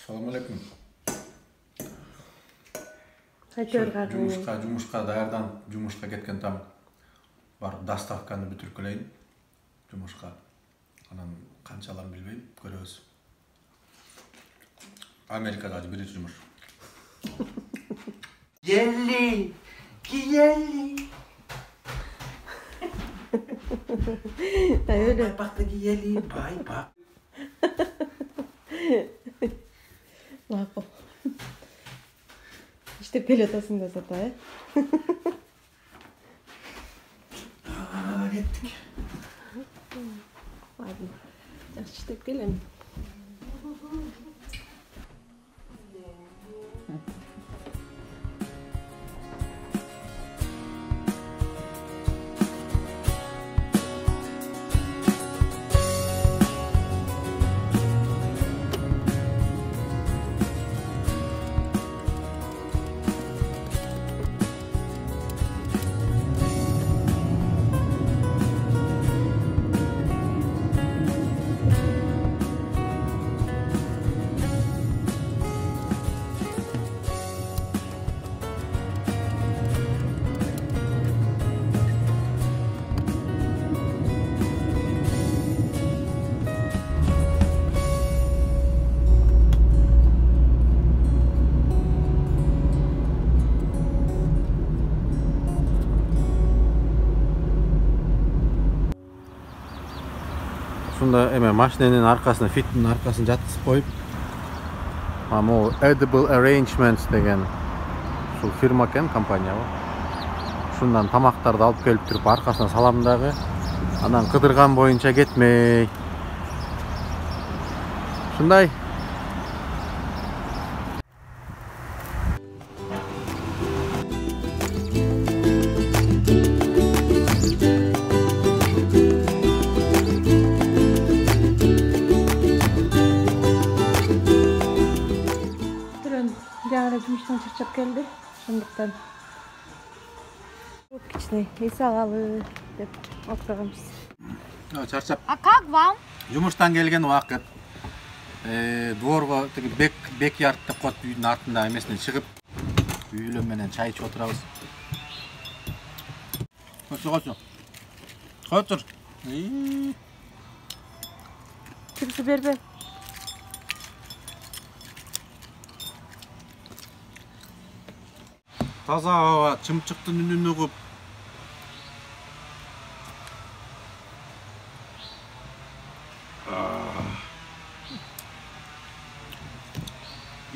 Assalamu alaikum. Жумушка даярдан жумушка кеткен там бар доставканы бүтүрүп келейин. Жумушка. Анан канчаларын билбейм, көрөбүз. Америкада биринчи жумуш. Gelli, gelli. Öyle. Bak da gelli, bay bak. Mako. İşte pelotasında satay. Gittik. Hadi. İşte gelin. Ушунда машиненин аркасына, фиттин аркасын жаткызып коюп, могу Edible Arrangements деген ушул фирма экен, компания бу. Ушундан тамактарды алып келип туруп аркасына салам дагы. Анан кыдырган боюнча кетмей. Ушундай. Жұмыстан чарчап келді. Сондықтан кичине эс алалы деп отурганбыз. Чарчап. А как вам? Жумуштан келген убакыт. Дворго тиги бек-ярд деп коет, үйдүн артында эмесинен чыгып, үйлөр менен чай ичип отурабыз. Котур. Кирсе бербе. Таза аба, чымчыктын үнүн угуп.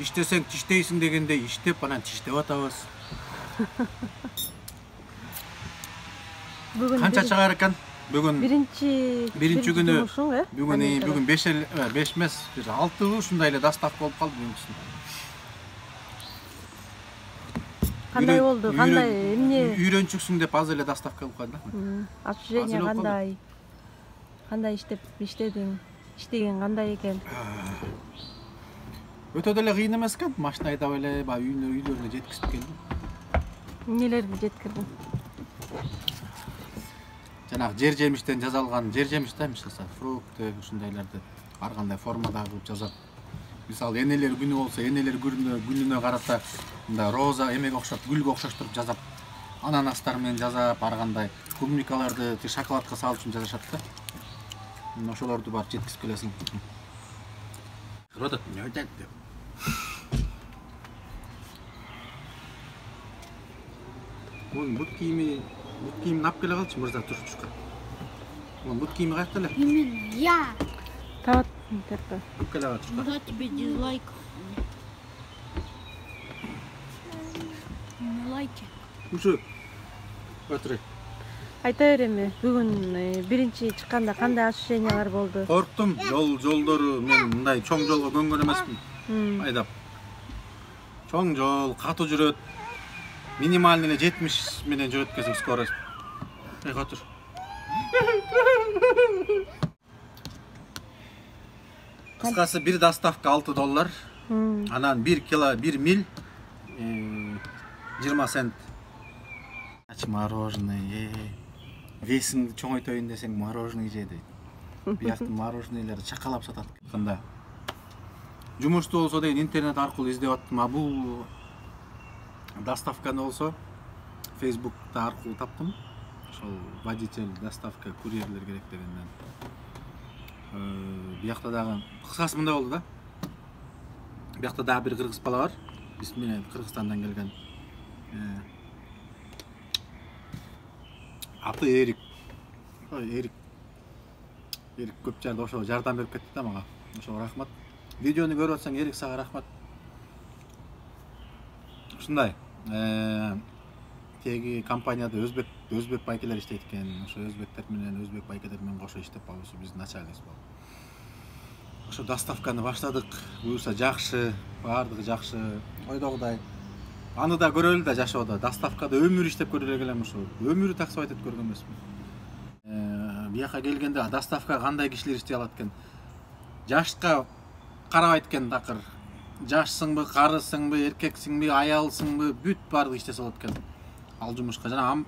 İştesең тиштейсиң дегенде иштеп, анан тиштеп атабыз. Канча чыгар экен? Бүгүн биринчи күнү. Бүгүн 5 эмес, 6 ушундай эле доставка болуп калды бүгүнкүсүн. Кандай болду? Кандай эмне? Үйрөнчүксүң деп аз эле доставка кылып калды. Ощущение кандай? Кандай иштедиң? Иштеген кандай экен? Өтө деле кыйын эмес экен. Машина айдап эле үйлөрүнө жеткизип келдим. Эмнелерди жеткирдиң? Жанагы жер-жемиштен жазалган, жер-жемиш да, мисалы, фрукты, ушундайларды ар кандай формадагы кылып жазап. Мисалы, энелер күнү болсо, энелер күнүнө карата мында роза эмеге окшоп, гүлгө окшоштуруп жазап, ананастар менен жазап, ар кандай клубникаларды шоколадка салып үчүн жазышат да. Ошолорду барып жеткизип келесиң. Кырады, не айтат деп. Мун бут кийимин алып келе калчы, мырза турчушка. Мун бут кийими каякта эле? Я. Тават терпе. Алып келе калчы. Куда тебе дизлайк? Не лайки. Ушу. Отур. Айта береми, бүгүн биринчи чыкканда кандай ощущениялар болду? Корктум, жолдору мен мындай чоң жолго көнгөн эмесмин. Айдап. Чоң жол, катуу жүрөт. Минимальный эле 70 менен жүрөт экен скорость. Отур. Кыскасы бир доставка $6. Анан 1 миль 20 цент. Мороженое. Весіңді чоңойтойын десең мороженое же дейді. Бияқтың мороженелері чақалап сатады. Қында. жумушту болсо деген интернет аркылуу издеп аттым. А бул доставканы болсо Facebook'ta аркылуу таптым. Ошол водитель, доставка, курьерлер керек дегенден. Биякта дагы кыскасы мындай болду да. Биякта дагы бир кыргыз бала бар. Бисмилlah, Кыргызстандан келген. Аты Эрик. Эрик көп жерде ошо жардам берип кетти да мага. Ошого рахмат. Видеону көрүп атсаң, Эрик, сага рахмат. Ушундай. Теги компанияда өзбек байкелер иштейт экен. Ошо өзбектер менен кошо иштеп алуусу биздин начальник болду. Ошо доставканы баштадык. Буюрса жакшы, баардыгы жакшы. Ойдогудай. Аны да көрөлү да жашоодо. Доставкада өмүр иштеп көрө элем ошо. Өмүрү таксовать этип көргөн эмесмин. Бияка келгенде доставка кандай кишилер иштей алат экен? Жашка карабайт экен такыр. Жашсыңбы, карысыңбы, эркексиңби, аялсыңбы, бүт баардыгы иштесе болот экен. Ал жумушка жана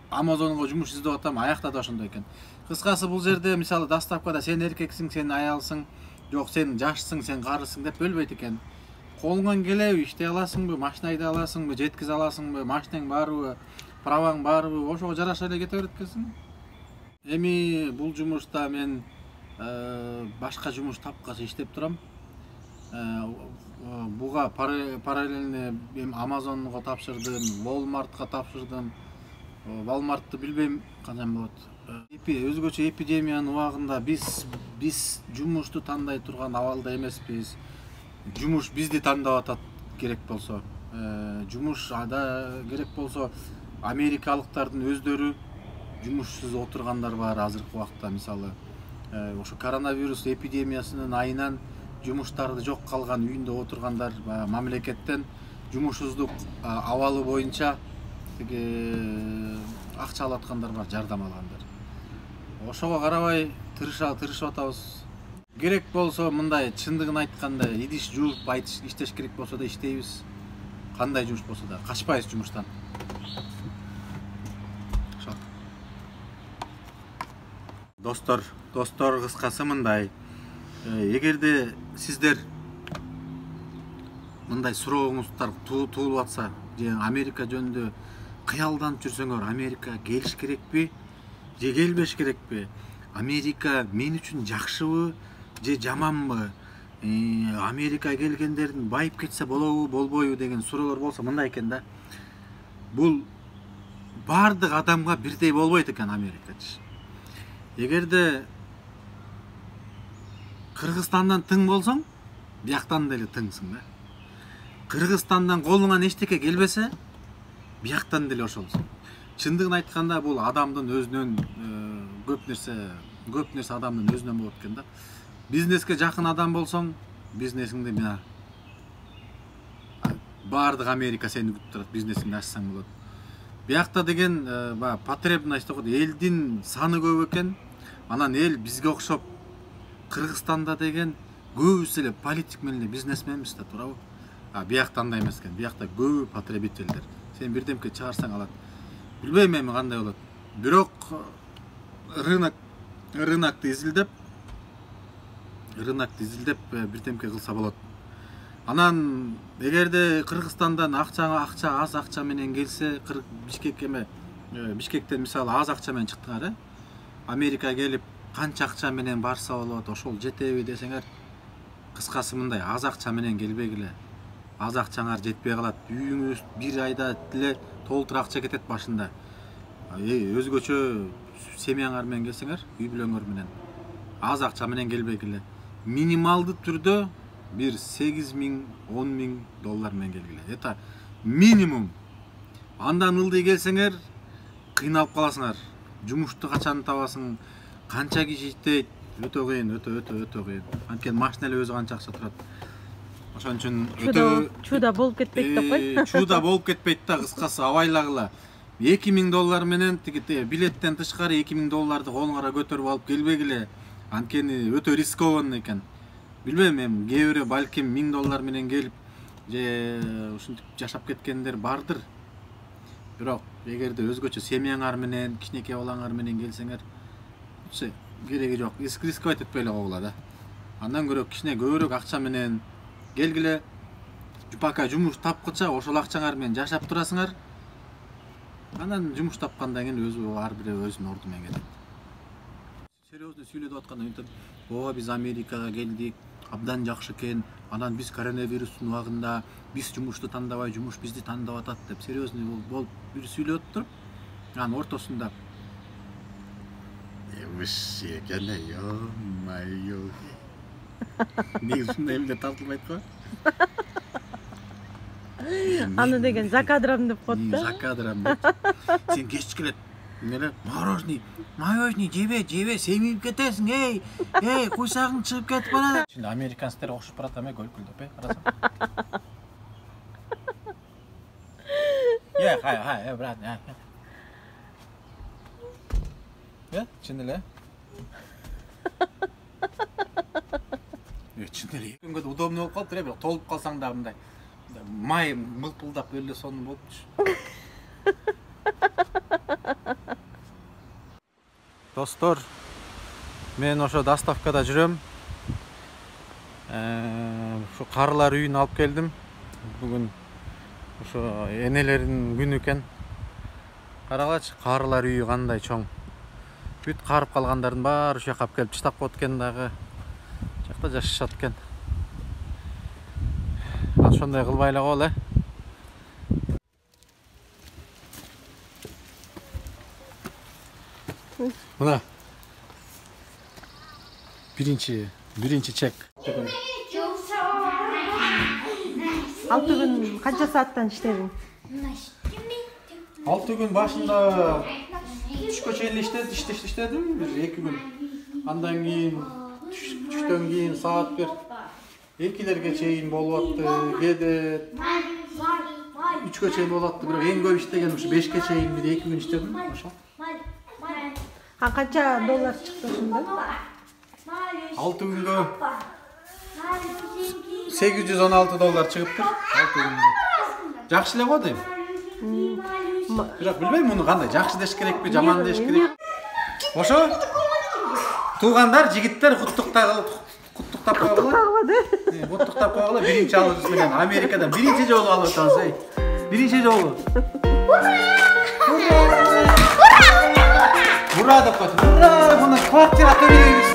Amazonго жумуш издеп атам, аякта да ошондой экен. Кыскасы бул жерде мисалы доставкада сен эркексиң, сен аялсың, жок сен жашсың, сен карысың деп бөлбөйт экен. Колуңан келеби, иштей аласыңбы, машина айдай аласыңбы, жеткизе аласыңбы, машинең барбы, праваң барбы, ошого жараша эле кете берет экенсиң. Эми бул жумушта мен башка жумуш тапкачы иштеп турам. Буга параллельно Amazonго тапшырдым, Walmartка тапшырдым. Walmartты билбейм кандай болот. Өзгөчө эпидемиянын убагында биз жумушту тандай турган абалда эмеспиз. Жумуш бизди тандап атат керек болсо. Жумуш ада керек болсо америкалыктардын өздөрү жумушсуз отургандар бар азыркы убакта. Мисалы ошо коронавирус эпидемиясынын айынан жумуштарды жок калган үйүндө отургандар мамлекеттен жумушсуздук абалы боюнча акча алып аткандар бар, жардам алгандар. Ошого карабай тырышып атабыз. Керек болсо мындай чындыгын айтканда идиш жууп иштеш керек болсо да иштейбиз. Кандай жумуш болсо да качпайбыз жумуштан. Достор кыскасы мындай. Эгерде сиздер мындай сурооңуздар туулуп атса, же Америка жөнүндө кыялданып жүрсөңөр, Америка келиш керекпи, же келбеш керекпи? Америка мен үчүн жакшыбы, же жаманбы? Америка келгендердин байып кетсе болобу, болбойбу деген суроолор болсо мындай экен да. Бул баардык адамга бирдей болбойт экен Америкачы. Эгерде Кыргызстандан тың болсоң, бияктан деле тыңсың да. Кыргызстандан колуңан эчтеке келбесе, бияктан деле ошолсуң. Чындыгын айтканда бул адамдын өзүнөн көп нерсе адамдын өзүнөн болот экен да. Бизнеске жакын адам болсоң, бизнесиңди мына баардык Америка сени күтүп турат, бизнесиңди ачсаң болот. Биякта деген потребность окуп элдин саны көп экен. Анан эл бизге окшоп Кыргызстанда деген көбүсү эле политик менен бизнесменбиз да, туурабы? Биякта андай эмес экен. Биякта көбү потребительдер. Сен бирдемке чыгарсаң алат. Билбейм эми кандай болот. Бирок рынокты изилдеп бирдемке кылса болот. Анан эгерде Кыргызстандан акча аз акча менен келсе, Бишкектен мисалы аз акча менен чыктыңар, Америкага келип канча акча менен барса болот, ошол жетеби десеңер, кыскасы мындай, аз акча менен келбегиле. Аз акчаңар жетпей калат. Үйүңүз бир айда эле толтур акча кетет башында. Өзгөчө семьяңар менен келсеңер, үй бүлөңөр менен аз акча менен келбегиле. Минималдуу түрдө бир 8.000-10.000 менен келгиле. Это минимум. Андан ылдый келсеңер, кыйналып каласыңар. Жумушту качан табасың, канча киши иштейт, өтө кыйын, өтө кыйын. Анткени машина эле өзү канча акча турат. Ошон үчүн чуда болуп кетпейт деп кой. Чуда болуп кетпейт да, кыскасы абайлагыла. $2.000 менен билеттен тышкары $2.000 колуңара көтөрүп алып келбегиле. Анткени өтө рискованный экен. Билбейм, эми кээ бирөө балким $1000 менен келип, же ушинтип жашап кеткендер бардыр. Бирок эгерде өзгөчө семьяңар менен, кичинекей балаңар менен келсеңер, кереги жок. Рисковать этпей эле койгула да. Андан көрө кичине көбүрөөк акча менен келгиле. Жупака жумуш тапкыча ошол акчаңар менен жашап турасыңар. Анан жумуш тапкандан кийин өзү ар бирөө өзүнүн орду менен кетет. Серьезно сүйлөдүп атканда мынтип, "Ооба биз Америкага келдик, абдан жакшы экен. Анан биз коронавирустун убагында биз жумушту тандабай, жумуш бизди тандап атат" деп серьезно болуп бир сүйлөп туруп, анын ортосунда "Вообще экен, ё-моё. Неге ушундай эмне тартылбайт го?" Аны деген закадрам деп коет да. Закадрам деп. Сен кеч келет. Эмне? Мороженый, жебе, семип кетесиң, эй, куйсагың чыгып кетип барат. Şimdi американецтер окшоп барат эме көлкүлдөп, карасаң. Хай, брат. Чын эле. Чын эле. Күнгө удобный болуп калыптыр, бирок толуп калсаң да мындай май мылпылдап эле сонун болуптур. Достор, мен ошо доставкада жүрөм. Ушу карылар үйүнө алып келдим. Бүгүн ошо энелердин күнү экен. Карагачы, карылар үйү кандай чоң. Бүт карып калгандардын баары ушул жака алып келип таштап коет экен дагы. Жакта жашашат экен. Ошондой кылбай эле коелу. Мына. Биринчи чек. Алты күн канча сааттан иштедиң? 6 күн башында түшкө чейин иштедим, бир 2 күн. Андан кийин түштөн кийин саат бир 2-лерге чейин болуп атты, кээде 3-кө чейин болуп атты, бирок эң көп иштеген ушу 5-ке чейин бир 2 күн иштедим, ошо. Канча доллар чыкты ошондо? 6 күнгө $816 чыгыптыр. 6 күнгө. Жакшы эле го дейм. Бирок билбейм муну кандай, жакшы деш керекпи, жаман деш керек. Ошо туугандар, жигиттер куттуктап койгула. Куттуктап койгула, биринчи алышыбыз менен Америкадан биринчи жолу алып атабыз, биринчи жолу. Ура деп коет. Ура, муну квартира төлөйбүз.